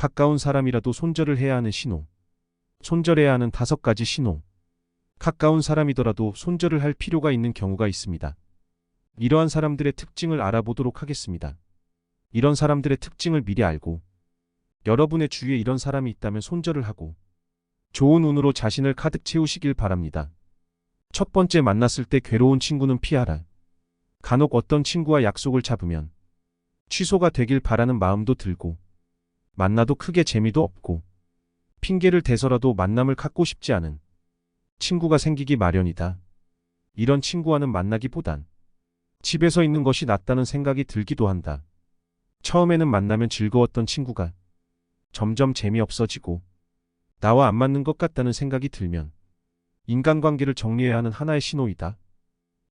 가까운 사람이라도 손절을 해야 하는 신호. 손절해야 하는 5가지 신호. 가까운 사람이더라도 손절을 할 필요가 있는 경우가 있습니다. 이러한 사람들의 특징을 알아보도록 하겠습니다. 이런 사람들의 특징을 미리 알고 여러분의 주위에 이런 사람이 있다면 손절을 하고 좋은 운으로 자신을 가득 채우시길 바랍니다. 첫 번째, 만났을 때 괴로운 친구는 피하라. 간혹 어떤 친구와 약속을 잡으면 취소가 되길 바라는 마음도 들고 만나도 크게 재미도 없고 핑계를 대서라도 만남을 갖고 싶지 않은 친구가 생기기 마련이다. 이런 친구와는 만나기보단 집에서 있는 것이 낫다는 생각이 들기도 한다. 처음에는 만나면 즐거웠던 친구가 점점 재미없어지고 나와 안 맞는 것 같다는 생각이 들면 인간관계를 정리해야 하는 하나의 신호이다.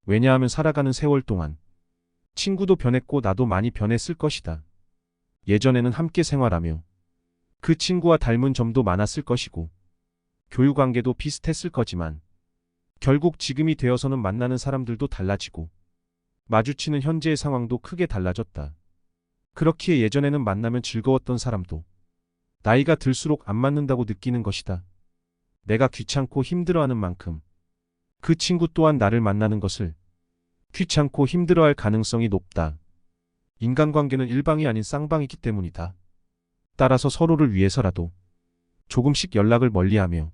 왜냐하면 살아가는 세월 동안 친구도 변했고 나도 많이 변했을 것이다. 예전에는 함께 생활하며 그 친구와 닮은 점도 많았을 것이고 교육관계도 비슷했을 거지만 결국 지금이 되어서는 만나는 사람들도 달라지고 마주치는 현재의 상황도 크게 달라졌다. 그렇기에 예전에는 만나면 즐거웠던 사람도 나이가 들수록 안 맞는다고 느끼는 것이다. 내가 귀찮고 힘들어하는 만큼 그 친구 또한 나를 만나는 것을 귀찮고 힘들어할 가능성이 높다. 인간관계는 일방이 아닌 쌍방이기 때문이다. 따라서 서로를 위해서라도 조금씩 연락을 멀리하며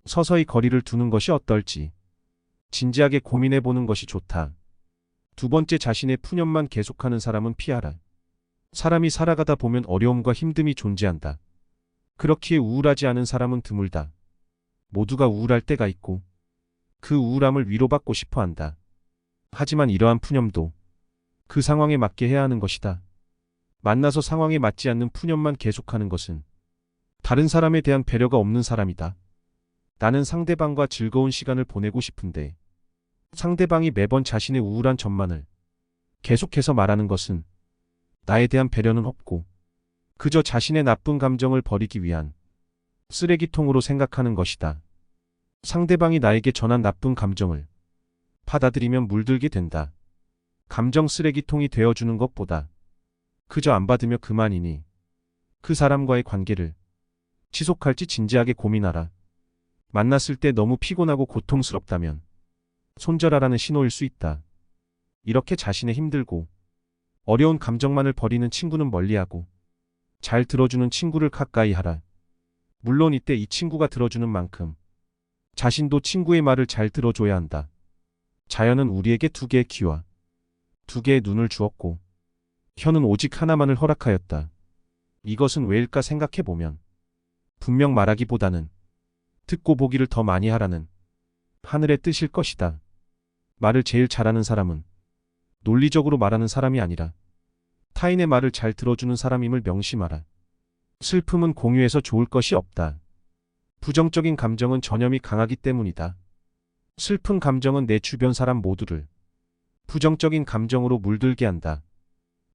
서서히 거리를 두는 것이 어떨지 진지하게 고민해보는 것이 좋다. 두 번째, 자신의 푸념만 계속하는 사람은 피하라. 사람이 살아가다 보면 어려움과 힘듦이 존재한다. 그렇기에 우울하지 않은 사람은 드물다. 모두가 우울할 때가 있고 그 우울함을 위로받고 싶어 한다. 하지만 이러한 푸념도 그 상황에 맞게 해야 하는 것이다. 만나서 상황에 맞지 않는 푸념만 계속하는 것은 다른 사람에 대한 배려가 없는 사람이다. 나는 상대방과 즐거운 시간을 보내고 싶은데 상대방이 매번 자신의 우울한 점만을 계속해서 말하는 것은 나에 대한 배려는 없고 그저 자신의 나쁜 감정을 버리기 위한 쓰레기통으로 생각하는 것이다. 상대방이 나에게 전한 나쁜 감정을 받아들이면 물들게 된다. 감정 쓰레기통이 되어주는 것보다 그저 안 받으며 그만이니 그 사람과의 관계를 지속할지 진지하게 고민하라. 만났을 때 너무 피곤하고 고통스럽다면 손절하라는 신호일 수 있다. 이렇게 자신의 힘들고 어려운 감정만을 버리는 친구는 멀리하고 잘 들어주는 친구를 가까이 하라. 물론 이때 이 친구가 들어주는 만큼 자신도 친구의 말을 잘 들어줘야 한다. 자연은 우리에게 2개의 귀와 2개의 눈을 주었고 혀는 오직 하나만을 허락하였다. 이것은 왜일까 생각해보면 분명 말하기보다는 듣고 보기를 더 많이 하라는 하늘의 뜻일 것이다. 말을 제일 잘하는 사람은 논리적으로 말하는 사람이 아니라 타인의 말을 잘 들어주는 사람임을 명심하라. 슬픔은 공유해서 좋을 것이 없다. 부정적인 감정은 전염이 강하기 때문이다. 슬픈 감정은 내 주변 사람 모두를 부정적인 감정으로 물들게 한다.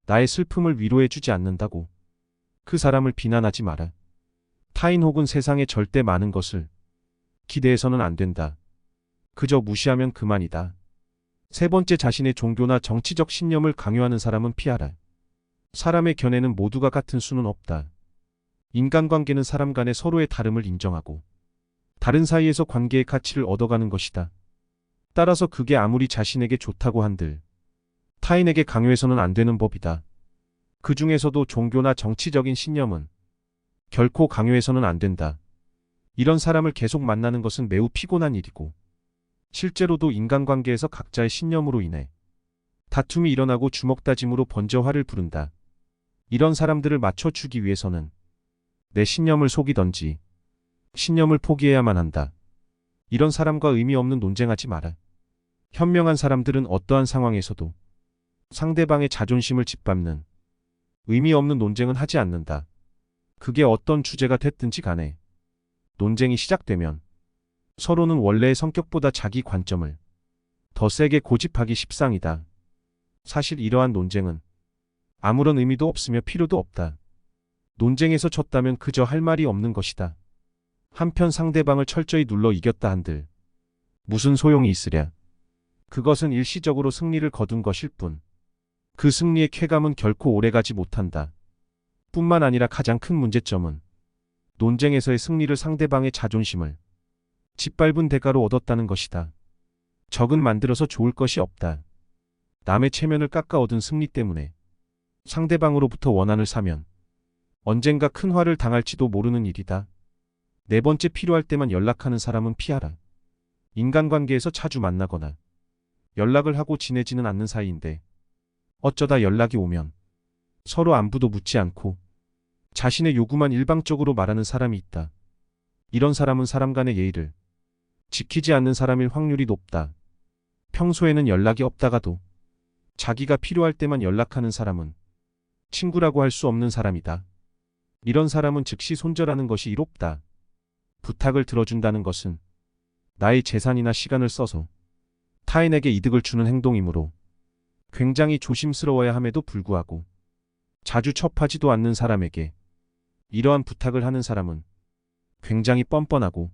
나의 슬픔을 위로해주지 않는다고 그 사람을 비난하지 마라. 타인 혹은 세상에 절대 많은 것을 기대해서는 안 된다. 그저 무시하면 그만이다. 세 번째, 자신의 종교나 정치적 신념을 강요하는 사람은 피하라. 사람의 견해는 모두가 같은 수는 없다. 인간관계는 사람 간의 서로의 다름을 인정하고 다른 사이에서 관계의 가치를 얻어가는 것이다. 따라서 그게 아무리 자신에게 좋다고 한들 타인에게 강요해서는 안 되는 법이다. 그 중에서도 종교나 정치적인 신념은 결코 강요해서는 안 된다. 이런 사람을 계속 만나는 것은 매우 피곤한 일이고 실제로도 인간관계에서 각자의 신념으로 인해 다툼이 일어나고 주먹다짐으로 번져 화를 부른다. 이런 사람들을 맞춰주기 위해서는 내 신념을 속이던지 신념을 포기해야만 한다. 이런 사람과 의미 없는 논쟁하지 마라. 현명한 사람들은 어떠한 상황에서도 상대방의 자존심을 짓밟는 의미 없는 논쟁은 하지 않는다. 그게 어떤 주제가 됐든지 간에 논쟁이 시작되면 서로는 원래의 성격보다 자기 관점을 더 세게 고집하기 십상이다. 사실 이러한 논쟁은 아무런 의미도 없으며 필요도 없다. 논쟁에서 졌다면 그저 할 말이 없는 것이다. 한편 상대방을 철저히 눌러 이겼다 한들 무슨 소용이 있으랴. 그것은 일시적으로 승리를 거둔 것일 뿐 그 승리의 쾌감은 결코 오래가지 못한다. 뿐만 아니라 가장 큰 문제점은 논쟁에서의 승리를 상대방의 자존심을 짓밟은 대가로 얻었다는 것이다. 적은 만들어서 좋을 것이 없다. 남의 체면을 깎아 얻은 승리 때문에 상대방으로부터 원한을 사면 언젠가 큰 화를 당할지도 모르는 일이다. 네 번째, 필요할 때만 연락하는 사람은 피하라. 인간관계에서 자주 만나거나 연락을 하고 지내지는 않는 사이인데 어쩌다 연락이 오면 서로 안부도 묻지 않고 자신의 요구만 일방적으로 말하는 사람이 있다. 이런 사람은 사람 간의 예의를 지키지 않는 사람일 확률이 높다. 평소에는 연락이 없다가도 자기가 필요할 때만 연락하는 사람은 친구라고 할 수 없는 사람이다. 이런 사람은 즉시 손절하는 것이 이롭다. 부탁을 들어준다는 것은 나의 재산이나 시간을 써서 타인에게 이득을 주는 행동이므로 굉장히 조심스러워야 함에도 불구하고 자주 첩하지도 않는 사람에게 이러한 부탁을 하는 사람은 굉장히 뻔뻔하고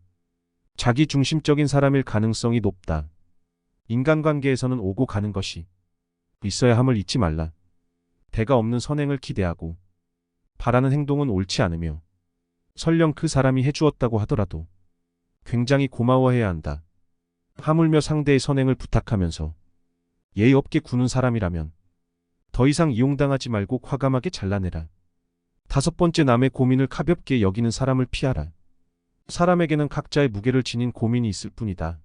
자기 중심적인 사람일 가능성이 높다. 인간관계에서는 오고 가는 것이 있어야 함을 잊지 말라. 대가 없는 선행을 기대하고 바라는 행동은 옳지 않으며 설령 그 사람이 해주었다고 하더라도 굉장히 고마워해야 한다. 하물며 상대의 선행을 부탁하면서 예의 없게 구는 사람이라면 더 이상 이용당하지 말고 과감하게 잘라내라. 다섯 번째, 남의 고민을 가볍게 여기는 사람을 피하라. 사람에게는 각자의 무게를 지닌 고민이 있을 뿐이다.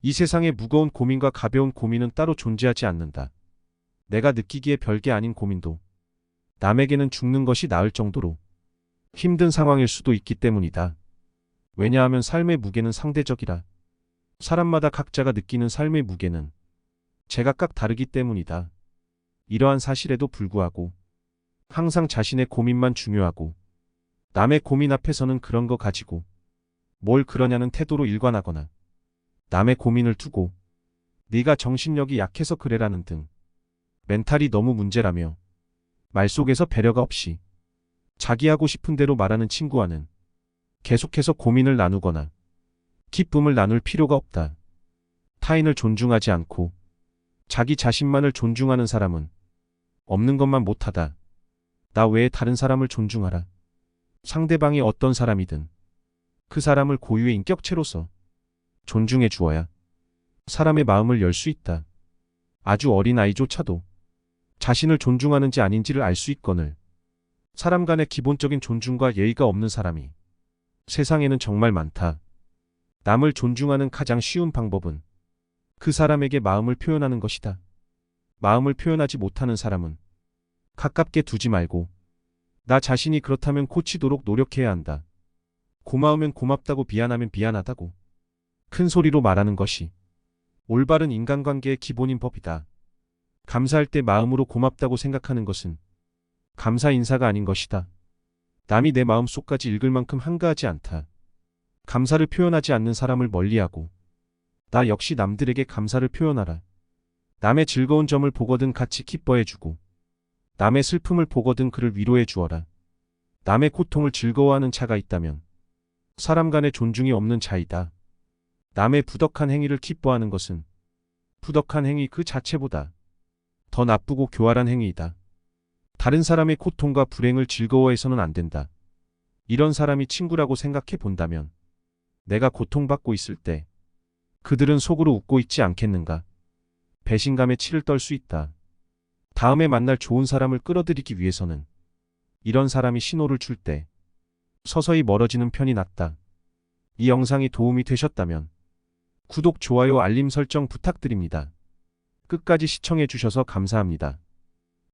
이 세상에 무거운 고민과 가벼운 고민은 따로 존재하지 않는다. 내가 느끼기에 별게 아닌 고민도 남에게는 죽는 것이 나을 정도로 힘든 상황일 수도 있기 때문이다. 왜냐하면 삶의 무게는 상대적이라. 사람마다 각자가 느끼는 삶의 무게는 제각각 다르기 때문이다. 이러한 사실에도 불구하고 항상 자신의 고민만 중요하고 남의 고민 앞에서는 그런 거 가지고 뭘 그러냐는 태도로 일관하거나 남의 고민을 두고 네가 정신력이 약해서 그래라는 등 멘탈이 너무 문제라며 말 속에서 배려가 없이 자기 하고 싶은 대로 말하는 친구와는 계속해서 고민을 나누거나 기쁨을 나눌 필요가 없다. 타인을 존중하지 않고 자기 자신만을 존중하는 사람은 없는 것만 못하다. 나 외에 다른 사람을 존중하라. 상대방이 어떤 사람이든 그 사람을 고유의 인격체로서 존중해 주어야 사람의 마음을 열 수 있다. 아주 어린 아이조차도 자신을 존중하는지 아닌지를 알 수 있거늘 사람 간의 기본적인 존중과 예의가 없는 사람이 세상에는 정말 많다. 남을 존중하는 가장 쉬운 방법은 그 사람에게 마음을 표현하는 것이다. 마음을 표현하지 못하는 사람은 가깝게 두지 말고 나 자신이 그렇다면 고치도록 노력해야 한다. 고마우면 고맙다고, 미안하면 미안하다고 큰 소리로 말하는 것이 올바른 인간관계의 기본인 법이다. 감사할 때 마음으로 고맙다고 생각하는 것은 감사 인사가 아닌 것이다. 남이 내 마음속까지 읽을 만큼 한가하지 않다. 감사를 표현하지 않는 사람을 멀리하고 나 역시 남들에게 감사를 표현하라. 남의 즐거운 점을 보거든 같이 기뻐해주고 남의 슬픔을 보거든 그를 위로해 주어라. 남의 고통을 즐거워하는 자가 있다면 사람 간의 존중이 없는 자이다. 남의 부덕한 행위를 기뻐하는 것은 부덕한 행위 그 자체보다 더 나쁘고 교활한 행위이다. 다른 사람의 고통과 불행을 즐거워해서는 안 된다. 이런 사람이 친구라고 생각해 본다면 내가 고통받고 있을 때 그들은 속으로 웃고 있지 않겠는가? 배신감에 치를 떨 수 있다. 다음에 만날 좋은 사람을 끌어들이기 위해서는 이런 사람이 신호를 줄 때 서서히 멀어지는 편이 낫다. 이 영상이 도움이 되셨다면 구독, 좋아요, 알림 설정 부탁드립니다. 끝까지 시청해 주셔서 감사합니다.